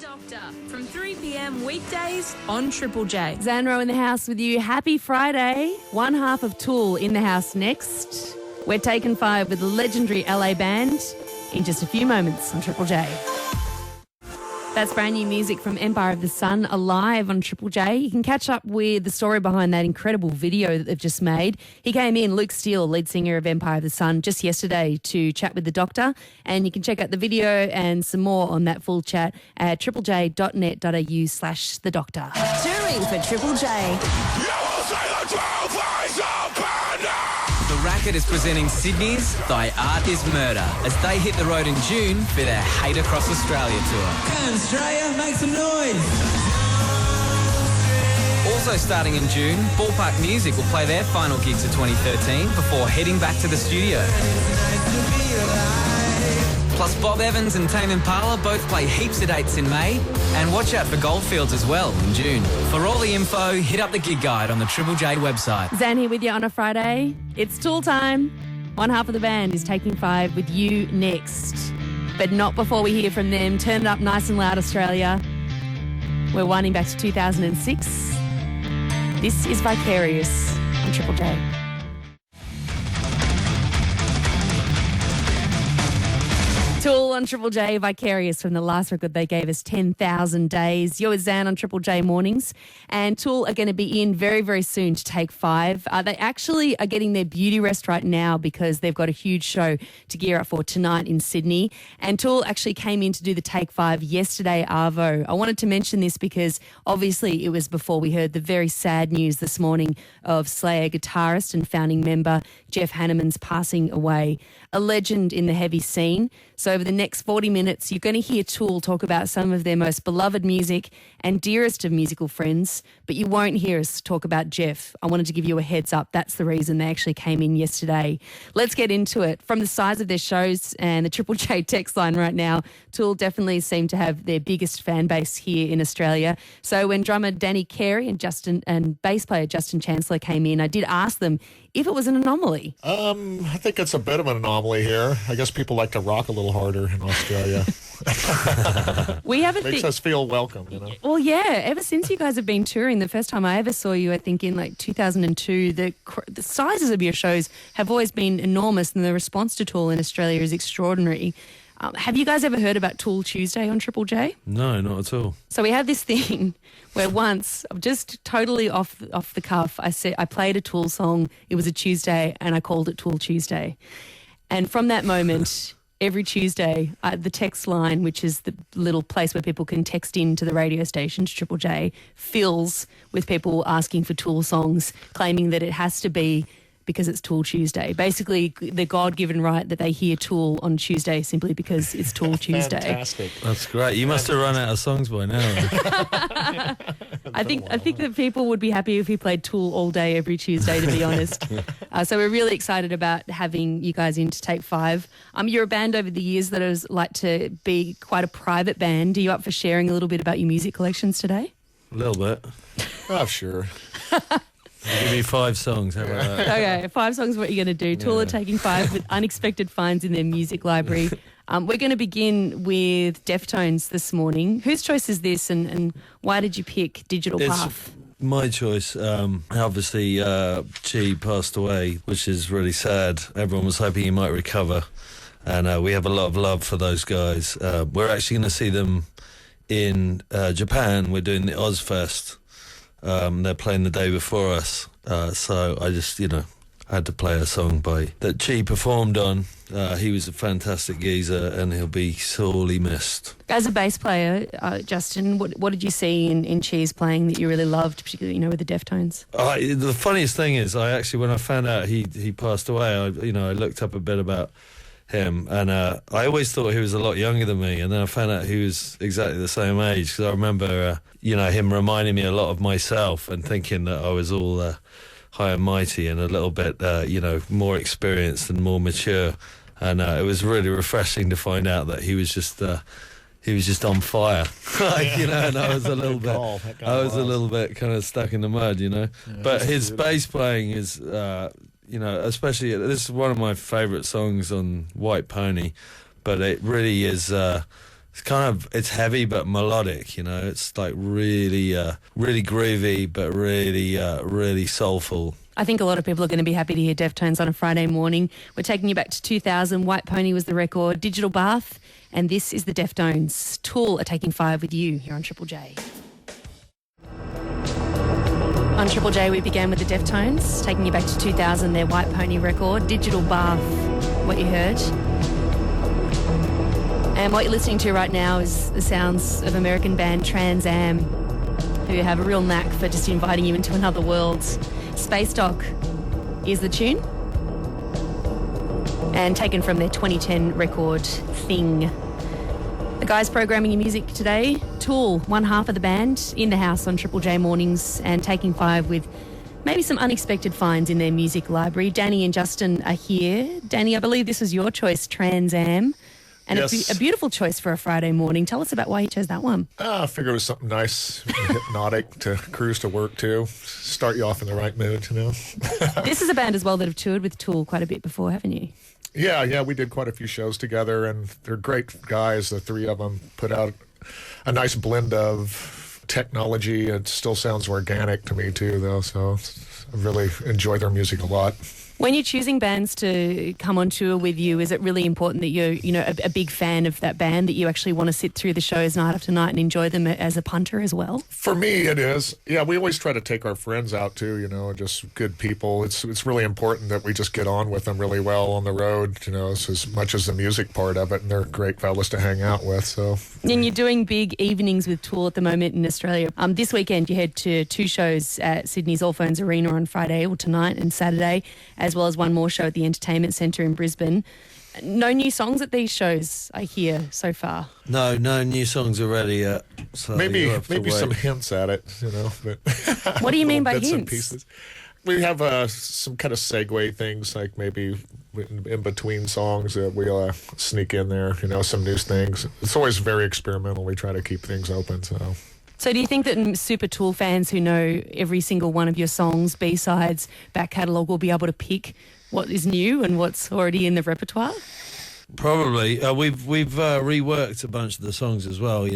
Doctor from 3 p.m. weekdays on Triple J. Zanro in the house with you. Happy Friday. One half of Tool in the house next. We're taking 5 with the legendary LA band in just a few moments on Triple J. That's brand new music from Empire of the Sun, Alive on Triple J. You can catch up with the story behind that incredible video that they've just made. He came in, Luke Steele, lead singer of Empire of the Sun, just yesterday to chat with the Doctor. And you can check out the video and some more on that full chat at triplej.net.au/the Doctor. Touring for Triple J. The Racket is presenting Sydney's Thy Art Is Murder as they hit the road in June for their Hate Across Australia tour. Come on, Australia, make some noise. Also starting in June, Ballpark Music will play their final gigs of 2013 before heading back to the studio. Plus Bob Evans and Tame Impala both play heaps of dates in May, and watch out for Goldfields as well in June. For all the info, hit up the gig guide on the Triple J website. Zan here with you on a Friday. It's Tool time. One half of the band is taking 5 with you next. But not before we hear from them. Turn it up nice and loud, Australia. We're winding back to 2006. This is Vicarious on Triple J. Tool on Triple J, Vicarious from the last record they gave us, 10,000 Days. You're with Zan on Triple J mornings. And Tool are going to be in very, very soon to take 5. They actually are getting their beauty rest right now because they've got a huge show to gear up for tonight in Sydney. And Tool actually came in to do the take 5 yesterday, Arvo. I wanted to mention this because obviously it was before we heard the very sad news this morning of Slayer guitarist and founding member Jeff Hanneman's passing away. A legend in the heavy scene. So over the next 40 minutes, you're going to hear Tool talk about some of their most beloved music and dearest of musical friends, but you won't hear us talk about Jeff. I wanted to give you a heads up. That's the reason they actually came in yesterday. Let's get into it. From the size of their shows and the Triple J text line right now, Tool definitely seem to have their biggest fan base here in Australia. So when drummer Danny Carey and bass player Justin Chancellor came in, I did ask them if it was an anomaly. I think it's a bit of an anomaly here. I guess people like to rock a little harder in Australia. We haven't Makes us feel welcome, you know. Well, yeah. Ever since you guys have been touring, the first time I ever saw you, I think in like 2002, the sizes of your shows have always been enormous, and the response to Tool in Australia is extraordinary. Have you guys ever heard about Tool Tuesday on Triple J? No, not at all. So we have this thing where once, just totally off the cuff, I played a Tool song. It was a Tuesday, and I called it Tool Tuesday. And from that moment, every Tuesday, the text line, which is the little place where people can text into the radio station to Triple J, fills with people asking for Tool songs, claiming that it has to be because it's Tool Tuesday. Basically, the God-given right that they hear Tool on Tuesday simply because it's Tool Tuesday. Fantastic. That's great. You must have run out of songs by now. I think that people would be happy if we played Tool all day every Tuesday, to be honest. So we're really excited about having you guys in to take 5. You're a band over the years that has like to be quite a private band. Are you up for sharing a little bit about your music collections today? A little bit. Oh, sure. Give me 5 songs. How about that? Okay, 5 songs, what you're going to do. Tool are taking 5 with unexpected finds in their music library. We're going to begin with Deftones this morning. Whose choice is this, and why did you pick Digital Path? My choice. Obviously, Chi passed away, which is really sad. Everyone was hoping he might recover, and we have a lot of love for those guys. We're actually going to see them in Japan. We're doing the Ozfest. They're playing the day before us, so I just, I had to play a song that Chi performed on. He was a fantastic geezer, and he'll be sorely missed. As a bass player, Justin, what did you see in Chi's playing that you really loved, particularly, with the Deftones? The funniest thing is, when I found out he passed away, I looked up a bit about him, and I always thought he was a lot younger than me, and then I found out he was exactly the same age, because I remember him reminding me a lot of myself, and thinking that I was all high and mighty and a little bit more experienced and more mature, and it was really refreshing to find out that he was just on fire. And I was a little bit kind of stuck in the mud, but his bass playing is especially, this is one of my favourite songs on White Pony, but it really is It's kind of, it's heavy but melodic, you know. It's like really, really groovy, but really, really soulful. I think a lot of people are going to be happy to hear Deftones on a Friday morning. We're taking you back to 2000. White Pony was the record, Digital Bath, and this is the Deftones. Tool are taking 5 with you here on Triple J. On Triple J, we began with the Deftones, taking you back to 2000, their White Pony record, Digital Bath, what you heard. And what you're listening to right now is the sounds of American band Trans Am, who have a real knack for just inviting you into another world. Space Dock is the tune, and taken from their 2010 record, Thing. The guys programming your music today, Tool, one half of the band, in the house on Triple J mornings and taking 5 with maybe some unexpected finds in their music library. Danny and Justin are here. Danny, I believe this was your choice, Trans Am. And Yes. a beautiful choice for a Friday morning. Tell us about why you chose that one. I figured it was something nice, hypnotic to cruise to work to. Start you off in the right mood, you know? This is a band as well that have toured with Tool quite a bit before, haven't you? Yeah, we did quite a few shows together, and they're great guys. The three of them put out a nice blend of technology. It still sounds organic to me, too, though, so I really enjoy their music a lot. When you're choosing bands to come on tour with you, is it really important that you're, a big fan of that band, that you actually want to sit through the shows night after night and enjoy them as a punter as well? For me, it is. Yeah, we always try to take our friends out too, just good people. It's really important that we just get on with them really well on the road, as much as the music part of it, and they're great fellas to hang out with, so. And you're doing big evenings with Tool at the moment in Australia. This weekend you head to 2 shows at Sydney's Allphones Arena on Friday, or tonight and Saturday, as well as one more show at the Entertainment Centre in Brisbane. No new songs at these shows, I hear, so far. No new songs already yet. So Maybe you'll have to wait. some hints at it, but What do you mean by little bits and hints? pieces. We have some kind of segue things, like maybe in between songs that we'll sneak in there, some new things. It's always very experimental. We try to keep things open, so. So do you think that super Tool fans who know every single one of your songs, B-sides, back catalogue, will be able to pick what is new and what's already in the repertoire? Probably. We've reworked a bunch of the songs as well,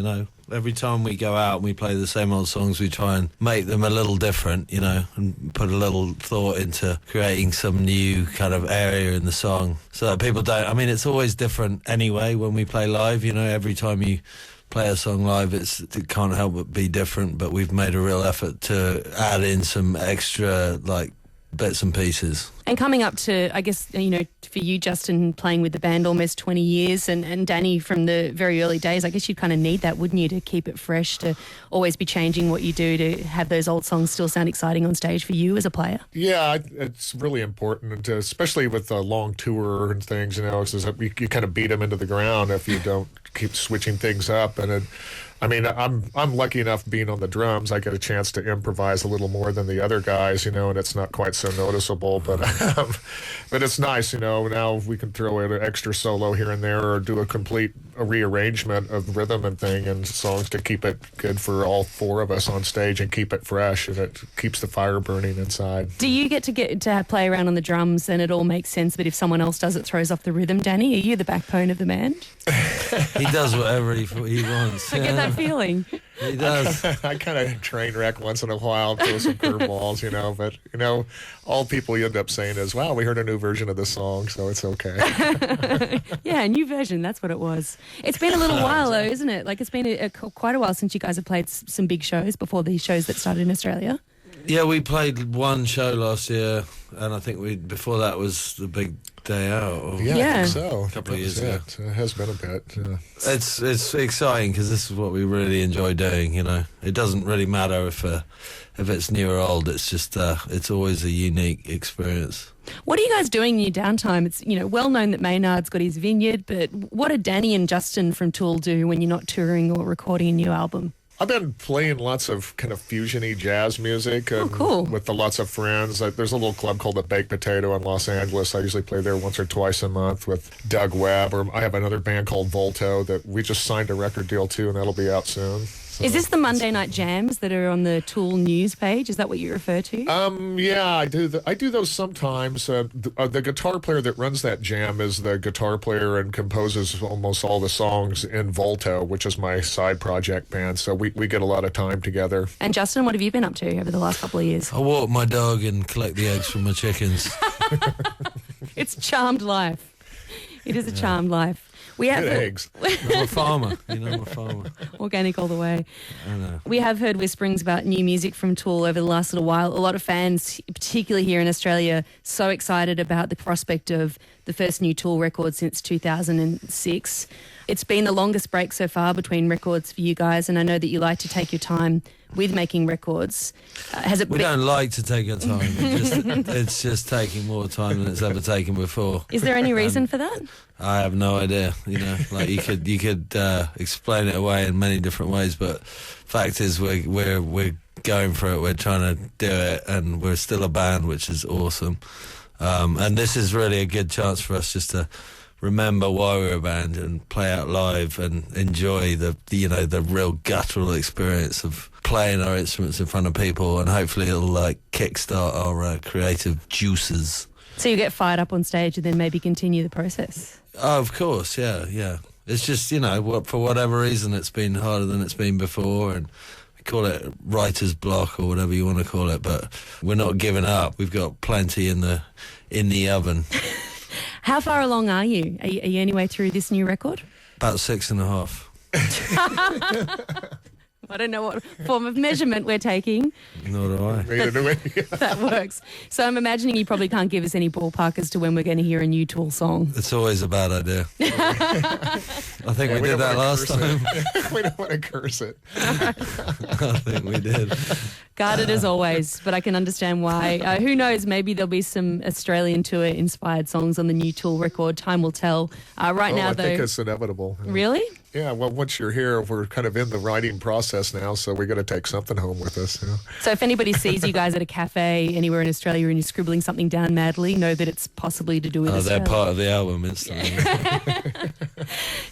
Every time we go out and we play the same old songs, we try and make them a little different, and put a little thought into creating some new kind of area in the song so that people don't... I mean, it's always different anyway when we play live, every time you play a song live, it can't help but be different, but we've made a real effort to add in some extra, bits and pieces. And coming up to, I guess, for you, Justin, playing with the band almost 20 years, and Danny from the very early days, I guess you'd kind of need that, wouldn't you, to keep it fresh, to always be changing what you do, to have those old songs still sound exciting on stage for you as a player? Yeah, it's really important, especially with a long tour and things, because you kind of beat them into the ground if you don't keep switching things up. And I'm lucky enough being on the drums, I get a chance to improvise a little more than the other guys, and it's not quite so noticeable, but it's nice, now we can throw in an extra solo here and there, or do a complete rearrangement of rhythm and thing and songs to keep it good for all 4 of us on stage and keep it fresh, and it keeps the fire burning inside. Do you get to play around on the drums and it all makes sense, but if someone else does, it throws off the rhythm, Danny? Are you the backbone of the band? He does whatever he wants. I get that feeling. He does. I kind of train wreck once in a while, throw some curveballs, but all people end up saying is, "Wow, we heard a new version of this song," so it's okay. Yeah, a new version. That's what it was. It's been a little while, though, isn't it? It's been quite a while since you guys have played some big shows before these shows that started in Australia. Yeah, we played one show last year, and I think before that was the big day out. Yeah, I think so. A couple of years ago. It has been a bit. Yeah. It's exciting because this is what we really enjoy doing. It doesn't really matter if it's new or old. It's just it's always a unique experience. What are you guys doing in your downtime? It's well known that Maynard's got his vineyard, but what do Danny and Justin from Tool do when you're not touring or recording a new album? I've been playing lots of kind of fusion-y jazz music cool. with lots of friends. There's a little club called the Baked Potato in Los Angeles. I usually play there once or twice a month with Doug Webb. Or I have another band called Volto that we just signed a record deal to, and that'll be out soon. Is this the Monday night jams that are on the Tool news page? Is that what you refer to? Yeah, I do. I do those sometimes. The guitar player that runs that jam is the guitar player and composes almost all the songs in Volta, which is my side project band. So we get a lot of time together. And Justin, what have you been up to over the last couple of years? I walk my dog and collect the eggs from my chickens. It's a charmed life. It is a charmed life. We have Good eggs. I'm a farmer. I'm a farmer. Organic all the way. I know. We have heard whisperings about new music from Tool over the last little while. A lot of fans, particularly here in Australia, so excited about the prospect of the first new Tool record since 2006. It's been the longest break so far between records for you guys, and I know that you like to take your time with making records. We don't like to take our time. It's just taking more time than it's ever taken before. Is there any reason for that? I have no idea. Like you could explain it away in many different ways, but fact is we're going for it. We're trying to do it, and we're still a band, which is awesome. And this is really a good chance for us just to remember why we're a band and play out live and enjoy the real guttural experience of playing our instruments in front of people, and hopefully it'll like kickstart our creative juices. So you get fired up on stage and then maybe continue the process? Oh, of course, yeah. It's just, for whatever reason it's been harder than it's been before, and we call it writer's block or whatever you want to call it, but we're not giving up. We've got plenty in the oven. How far along are you? Are you any way through this new record? About 6.5. I don't know what form of measurement we're taking. Nor do I. That works. So I'm imagining you probably can't give us any ballpark as to when we're going to hear a new Tool song. It's always a bad idea. I think we did that last time. We don't want to curse it. I think we did. Guarded as always, but I can understand why. Who knows, maybe there'll be some Australian tour inspired songs on the new Tool record. Time will tell. Right now, though. I think it's inevitable. Really? Yeah, well, once you're here, we're kind of in the writing process now, so we got to take something home with us. So if anybody sees you guys at a cafe anywhere in Australia and you're scribbling something down madly, know that it's possibly to do with Australia. They're part of the album instantly.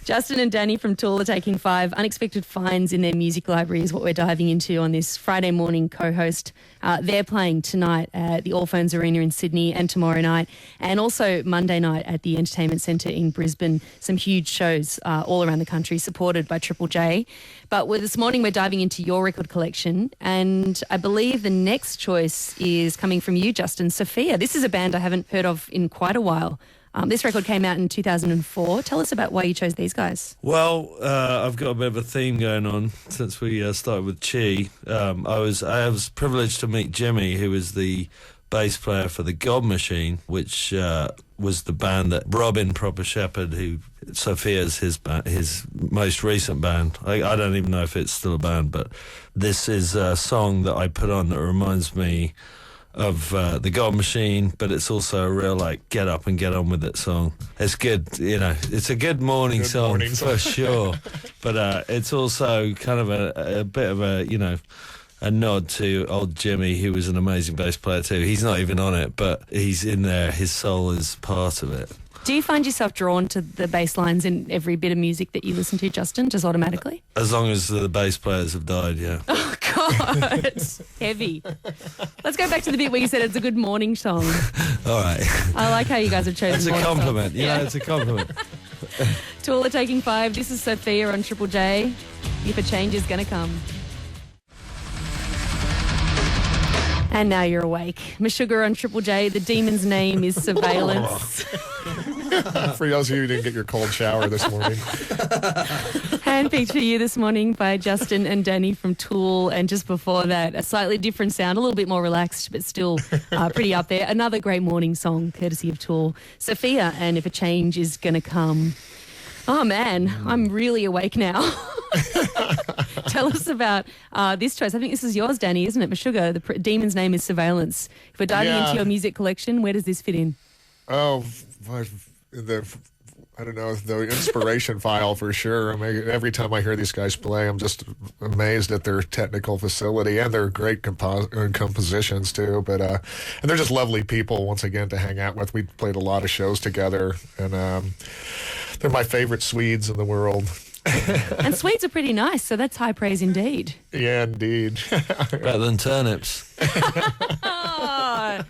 Justin and Danny from Tool are taking 5 unexpected finds in their music library is what we're diving into on this Friday morning co-host. They're playing tonight at the Allphones Arena in Sydney and tomorrow night, and also Monday night at the Entertainment Centre in Brisbane. Some huge shows all around the country supported by Triple J. But this morning we're diving into your record collection, and I believe the next choice is coming from you, Justin. Sophia. This is a band I haven't heard of in quite a while. This record came out in 2004. Tell us about why you chose these guys. Well, I've got a bit of a theme going on since we started with Chi. I was privileged to meet Jimmy, who was the bass player for the God Machine, which was the band that Robin Proper Shepherd, who Sophia's his most recent band. I don't even know if it's still a band, but this is a song that I put on that reminds me of the God Machine, but it's also a real get up and get on with it song. It's good, it's a good morning song for sure, but it's also kind of a bit of a nod to old Jimmy, who was an amazing bass player too. He's not even on it, but he's in there. His soul is part of it. Do you find yourself drawn to the bass lines in every bit of music that you listen to, Justin, just automatically? As long as the bass players have died, yeah. Oh, God. Heavy. Let's go back to the bit where you said it's a good morning song. All right. I like how you guys have chosen. It's a compliment. It's a compliment. Tool are taking 5. This is Sophia on Triple J. If a change is going to come. And now you're awake. Meshuggah on Triple J. The demon's name is Surveillance. For those of you who didn't get your cold shower this morning. Handpicked for you this morning by Justin and Danny from Tool. And just before that, a slightly different sound, a little bit more relaxed, but still pretty up there. Another great morning song, courtesy of Tool. Sophia, and If a Change is going to Come. Oh, man, I'm really awake now. Tell us about this choice. I think this is yours, Danny, isn't it? Meshuggah, the demon's name is Surveillance. If we're diving into your music collection, where does this fit in? Oh, I don't know, the inspiration file for sure. I mean, every time I hear these guys play, I'm just amazed at their technical facility and their great compositions too. But and they're just lovely people once again to hang out with. We played a lot of shows together, and they're my favorite Swedes in the world. And sweets are pretty nice, so that's high praise indeed. Yeah, indeed. Better than turnips. Oh,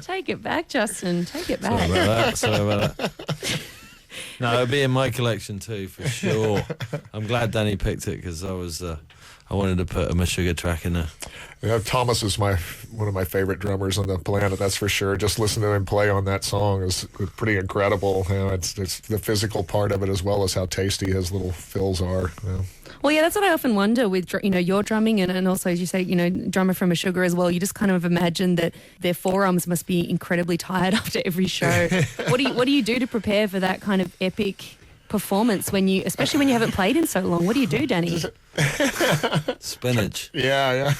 take it back, Justin. Take it back. Sorry about that. No, it'll be in my collection too, for sure. I'm glad Danny picked it because I wanted to put a Meshuggah track in there. Yeah, Thomas is one of my favorite drummers on the planet, that's for sure. Just listening to him play on that song is pretty incredible. You know, it's the physical part of it as well as how tasty his little fills are. You know. Well, yeah, that's what I often wonder with, your drumming and also, as you say, drummer from Meshuggah as well. You just kind of imagine that their forearms must be incredibly tired after every show. What do you do to prepare for that kind of epic performance especially when you haven't played in so long? What do you do, Danny? Spinach. Yeah.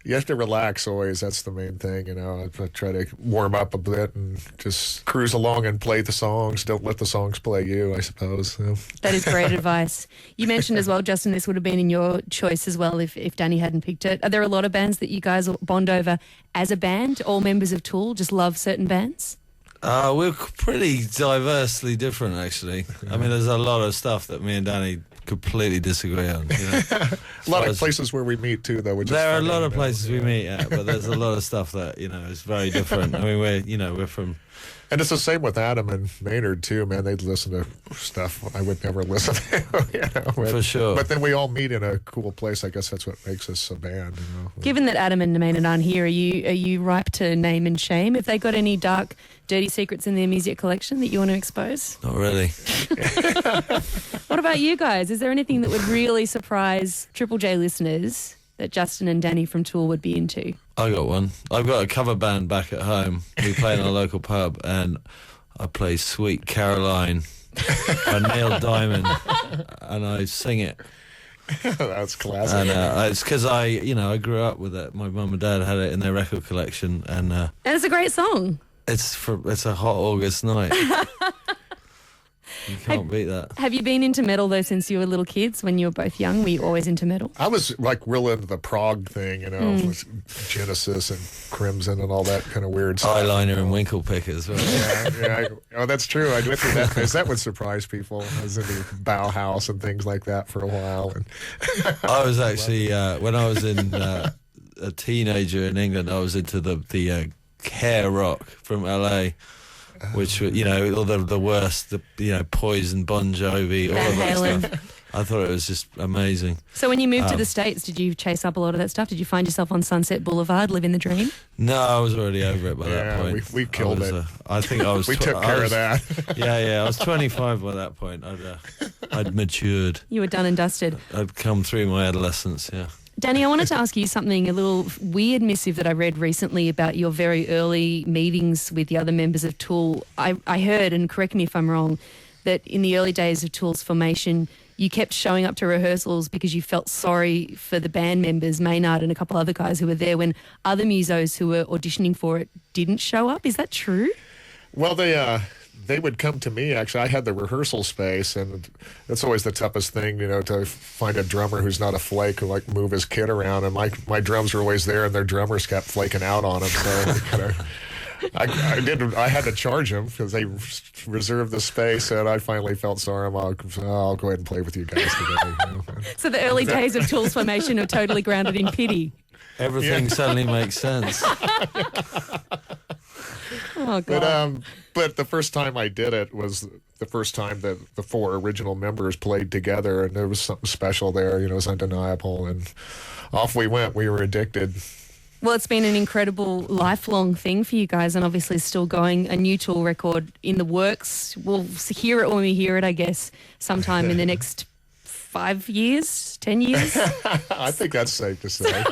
You have to relax always. That's the main thing, I try to warm up a bit and just cruise along and play the songs. Don't let the songs play you, I suppose. That is great advice. You mentioned as well, Justin, this would have been in your choice as well if Danny hadn't picked it. Are there a lot of bands that you guys bond over as a band? All members of Tool just love certain bands? We're pretty diversely different, actually. I mean, there's a lot of stuff that me and Danny completely disagree on. A lot of places where we meet too, though. There are a lot of places we meet at, but there's a lot of stuff that is very different. I mean, we're from. And it's the same with Adam and Maynard too, man. They'd listen to stuff I would never listen to. For sure. But then we all meet in a cool place. I guess that's what makes us a band. Given that Adam and Maynard aren't here, are you ripe to name and shame? Have they got any dark, dirty secrets in their music collection that you want to expose? Not really. What about you guys? Is there anything that would really surprise Triple J listeners that Justin and Danny from Tool would be into? I got one. I've got a cover band back at home. We play in a local pub, and I play Sweet Caroline by Neil Diamond, and I sing it. That's classic. And it's because I grew up with it. My mum and dad had it in their record collection, and it's a great song. It's a hot August night. You can't beat that. Have you been into metal, though, since you were little kids? When you were both young, were you always into metal? I was real into the prog thing, with Genesis and Crimson and all that kind of weird stuff. Eyeliner and winkle pickers. Yeah. Oh, that's true. I went through that phase. That would surprise people. I was into Bauhaus and things like that for a while. And I was actually, when I was a teenager in England, I was into the hair rock from LA. Which were, all the worst, Poison, Bon Jovi, all of that stuff. I thought it was just amazing. So when you moved to the States, did you chase up a lot of that stuff? Did you find yourself on Sunset Boulevard, living the dream? No, I was already over it by that point. We killed it. I think I was. We took care of that. Yeah. I was 25 by that point. I'd matured. You were done and dusted. I'd come through my adolescence, yeah. Danny, I wanted to ask you something, a little weird missive that I read recently about your very early meetings with the other members of Tool. I heard, and correct me if I'm wrong, that in the early days of Tool's formation, you kept showing up to rehearsals because you felt sorry for the band members, Maynard and a couple other guys who were there, when other musos who were auditioning for it didn't show up. Is that true? Well, they would come to me. Actually, I had the rehearsal space, and that's always the toughest thing, to find a drummer who's not a flake who move his kit around. And my drums were always there, and their drummers kept flaking out on them. So I had to charge them because they reserved the space, and I finally felt sorry. I'll go ahead and play with you guys today. So the early days of Tool's formation are totally grounded in pity. Everything suddenly makes sense. Oh, God. But the first time I did it was the first time that the four original members played together, and there was something special there. It was undeniable, and off we went. We were addicted. Well, it's been an incredible lifelong thing for you guys, and obviously still going. A new Tool record in the works. We'll hear it when we hear it, I guess, sometime in the next 5 years, 10 years. I think that's safe to say.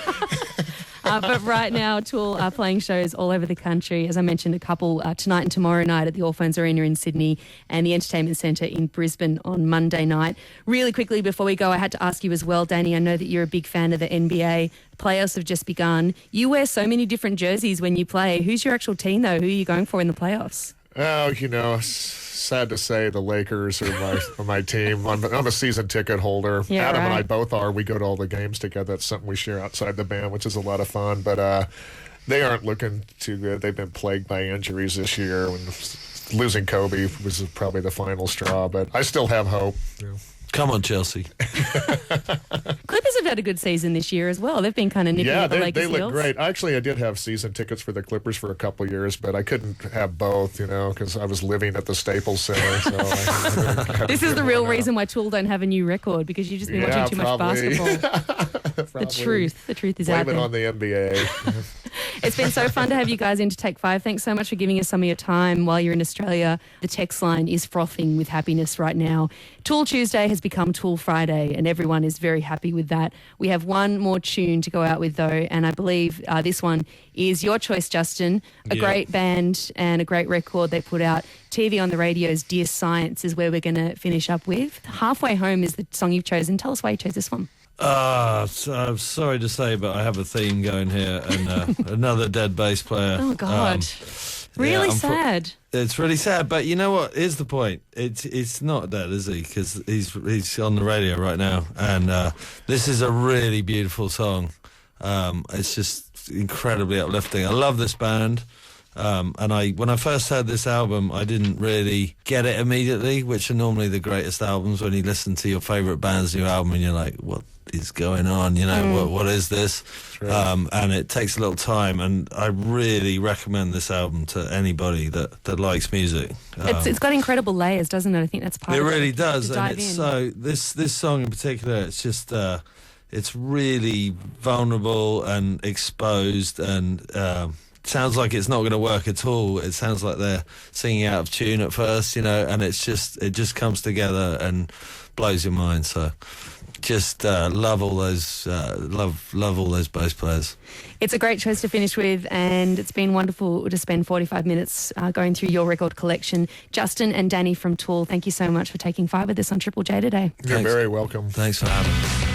But right now, Tool are playing shows all over the country. As I mentioned, a couple tonight and tomorrow night at the Allphones Arena in Sydney and the Entertainment Centre in Brisbane on Monday night. Really quickly, before we go, I had to ask you as well, Danny, I know that you're a big fan of the NBA. Playoffs have just begun. You wear so many different jerseys when you play. Who's your actual team, though? Who are you going for in the playoffs? Oh, sad to say the Lakers are my team. I'm a season ticket holder. Yeah, Adam and right. I both are. We go to all the games together. That's something we share outside the band, which is a lot of fun. But they aren't looking too good. They've been plagued by injuries this year. Losing Kobe was probably the final straw, but I still have hope. Come on, Chelsea. Clippers have had a good season this year as well. They've been kind of nipping Yeah, at the they Lakers' look heels. great. Actually, I did have season tickets for the Clippers for a couple of years, but I couldn't have both, because I was living at the Staples Center. So This is the real reason why Tool don't have a new record, because you've just been watching too much basketball. The truth is out Blame it there. on the NBA. It's been so fun to have you guys in to Take 5. Thanks so much for giving us some of your time while you're in Australia. The text line is frothing with happiness right now. Tool Tuesday has become Tool Friday, and everyone is very happy with that. We have one more tune to go out with, though, and I believe this one is your choice, Justin. A great band and a great record they put out. TV on the Radio's Dear Science is where we're going to finish up with. Halfway Home is the song you've chosen. Tell us why you chose this one. So I'm sorry to say, but I have a theme going here, and another dead bass player. Oh, God. Really sad. It's really sad, but you know what? Here's the point. It's not dead, is he? Because he's on the radio right now, and this is a really beautiful song. It's just incredibly uplifting. I love this band. And when I first heard this album, I didn't really get it immediately, which are normally the greatest albums when you listen to your favourite band's new album and you're like, what is going on? What is this? Right. And it takes a little time, and I really recommend this album to anybody that likes music. It's got incredible layers, doesn't it? I think that's part of it. It really does, to and dive it's in. so this song in particular, it's just it's really vulnerable and exposed, and sounds like it's not going to work at all. It sounds like they're singing out of tune at first, and it just comes together and blows your mind. So just love all those love all those bass players. It's a great choice to finish with, and it's been wonderful to spend 45 minutes going through your record collection. Justin and Danny from Tool, thank you so much for taking 5 with us on Triple J today. You're very welcome. Thanks for having me.